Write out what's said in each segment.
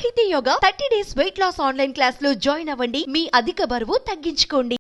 సాహితీ yoga 30 days weight loss online class లో join అవ్వండి. మీ అధిక బరువు తగ్గించుకోండి.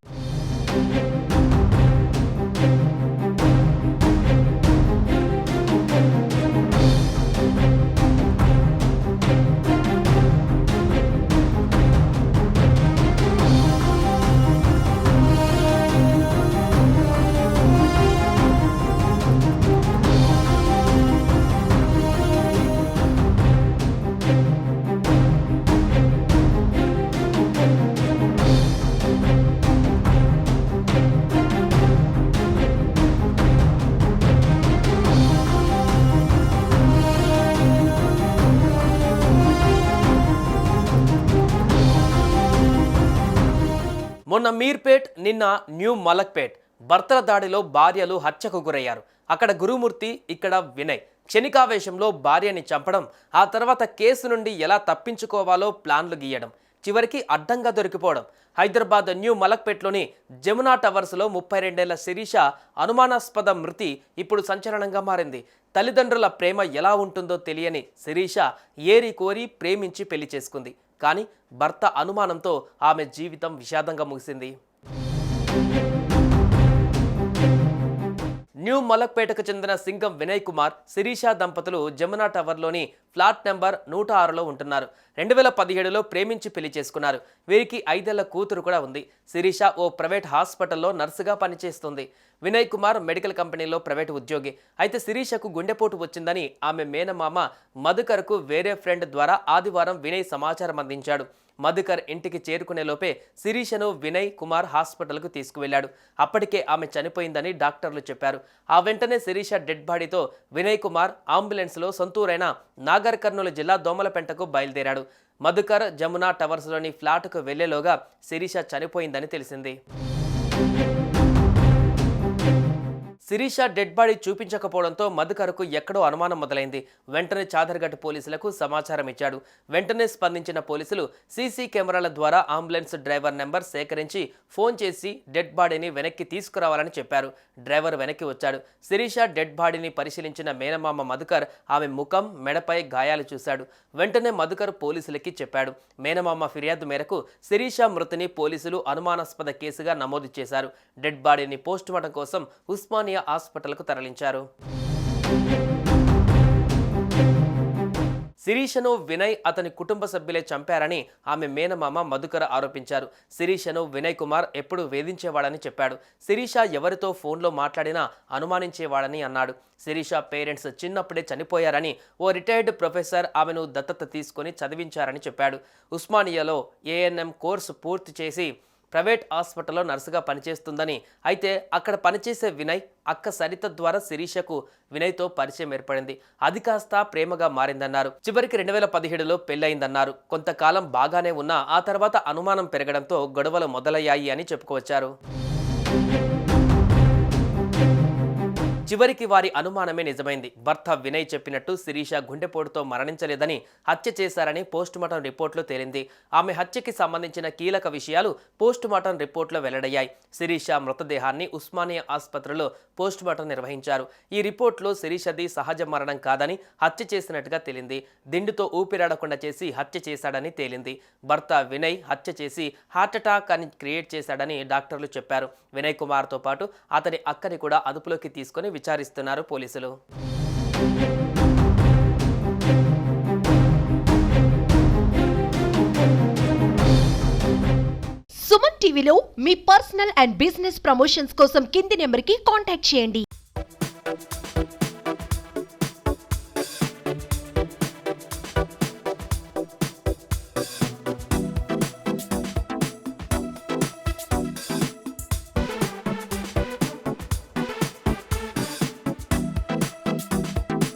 మొన్న మీర్పేట్, నిన్న న్యూ మలక్పేట్ భర్తల దాడిలో భార్యలు హత్యకు గురయ్యారు. అక్కడ గురుమూర్తి, ఇక్కడ వినయ్. క్షణికావేశంలో భార్యని చంపడం, ఆ తర్వాత కేసు నుండి ఎలా తప్పించుకోవాలో ప్లాన్లు గీయడం, చివరికి అడ్డంగా దొరికిపోవడం. హైదరాబాద్ న్యూ మలక్పేట్లోని జమునా టవర్స్లో 32 ఏళ్ల శిరీష అనుమానాస్పద మృతి ఇప్పుడు సంచలనంగా మారింది. తల్లిదండ్రుల ప్రేమ ఎలా ఉంటుందో తెలియని శిరీష ఏరి కోరి ప్రేమించి పెళ్లి చేసుకుంది. కానీ భర్త అనుమానంతో ఆమె జీవితం విషాదంగా ముగిసింది. న్యూ మలక్పేటకు చెందిన సింగం వినయ్ కుమార్, శిరీష దంపతులు జమునా టవర్లోని ఫ్లాట్ నెంబర్ 106లో ఉంటున్నారు. 2017లో ప్రేమించి పెళ్లి చేసుకున్నారు. వీరికి 5 ఏళ్ల కూతురు కూడా ఉంది. శిరీష ఓ ప్రైవేట్ హాస్పిటల్లో నర్సుగా పనిచేస్తుంది. వినయ్ కుమార్ మెడికల్ కంపెనీలో ప్రైవేట్ ఉద్యోగి. అయితే శిరీషకు గుండెపోటు వచ్చిందని ఆమె మేనమామ మధుకర్కు వేరే ఫ్రెండ్ ద్వారా ఆదివారం వినయ్ సమాచారం అందించాడు. మధుకర్ ఇంటికి చేరుకునే లోపే శిరీషను వినయ్ కుమార్ హాస్పిటల్కు తీసుకువెళ్లాడు. అప్పటికే ఆమె చనిపోయిందని డాక్టర్లు చెప్పారు. ఆ వెంటనే శిరీష డెడ్ బాడీతో వినయ్ కుమార్ అంబులెన్స్లో సొంతూరైన నాగర్ కర్నూలు జిల్లా దోమలపెంటకు బయలుదేరాడు. మధుకర్ జమునా టవర్స్లోని ఫ్లాట్కు వెళ్లేలోగా శిరీష చనిపోయిందని తెలిసింది. శిరీష డెడ్ బాడీ చూపించకపోవడంతో మధుకర్కు ఎక్కడో అనుమానం మొదలైంది. వెంటనే చాదర్ఘట్ పోలీసులకు సమాచారం ఇచ్చాడు. వెంటనే స్పందించిన పోలీసులు సీసీ కెమెరాల ద్వారా అంబులెన్స్ డ్రైవర్ నెంబర్ సేకరించి ఫోన్ చేసి డెడ్ బాడీని వెనక్కి తీసుకురావాలని చెప్పారు. డ్రైవర్ వెనక్కి వచ్చాడు. శిరీష డెడ్ బాడీని పరిశీలించిన మేనమామ మధుకర్ ఆమె ముఖం, మెడపై గాయాలు చూశాడు. వెంటనే మధుకర్ పోలీసులకి చెప్పాడు. మేనమామ ఫిర్యాదు మేరకు శిరీష మృతిని పోలీసులు అనుమానాస్పద కేసుగా నమోదు చేశారు. డెడ్ బాడీని పోస్టుమార్టం కోసం ఉస్మానియా హాస్పిటల్కు తరలించారు. శిరీషను వినయ్, అతని కుటుంబ సభ్యులే చంపారని ఆమె మేనమామ మధుకర్ ఆరోపించారు. శిరీషను వినయ్ కుమార్ ఎప్పుడు వేధించేవాడని చెప్పాడు. శిరీష ఎవరితో ఫోన్లో మాట్లాడినా అనుమానించేవాడని అన్నాడు. శిరీష పేరెంట్స్ చిన్నప్పుడే చనిపోయారని, ఓ రిటైర్డ్ ప్రొఫెసర్ ఆమెను దత్తత తీసుకొని చదివించారని చెప్పాడు. ఉస్మానియాలో ఏఎన్ఎం కోర్సు పూర్తి చేసి ప్రైవేట్ హాస్పిటల్లో నర్సుగా పనిచేస్తుందని, అయితే అక్కడ పనిచేసే వినయ్ అక్క సరిత ద్వారా శిరీషకు వినయ్తో పరిచయం ఏర్పడింది. అది కాస్త ప్రేమగా మారిందన్నారు. చివరికి 2017లో పెళ్లయిందన్నారు. కొంతకాలం బాగానే ఉన్నా ఆ తర్వాత అనుమానం పెరగడంతో గొడవలు మొదలయ్యాయి అని చెప్పుకొచ్చారు. చివరికి వారి అనుమానమే నిజమైంది. భర్త వినయ్ చెప్పినట్టు శిరీష గుండెపోటుతో మరణించలేదని, హత్య చేశారని పోస్టుమార్టం రిపోర్టులో తేలింది. ఆమె హత్యకి సంబంధించిన కీలక విషయాలు పోస్టుమార్టం రిపోర్టులో వెల్లడయ్యాయి. శిరీష మృతదేహాన్ని ఉస్మానియా ఆసుపత్రిలో పోస్టుమార్టం నిర్వహించారు. ఈ రిపోర్టులో శిరీషది సహజ మరణం కాదని, హత్య చేసినట్టుగా తేలింది. దిండుతో ఊపిరాడకుండా చేసి హత్య చేశాడని తేలింది. భర్త వినయ్ హత్య చేసి హార్ట్అటాక్ అని క్రియేట్ చేశాడని డాక్టర్లు చెప్పారు. వినయ్ కుమార్తో పాటు అతని అక్కని కూడా అదుపులోకి తీసుకొని విచారిస్తున్నారు పోలీసులు. సుమన్ టీవీలో మీ పర్సనల్ అండ్ బిజినెస్ ప్రమోషన్స్ కోసం కింది నెంబర్కి కాంటాక్ట్ చేయండి.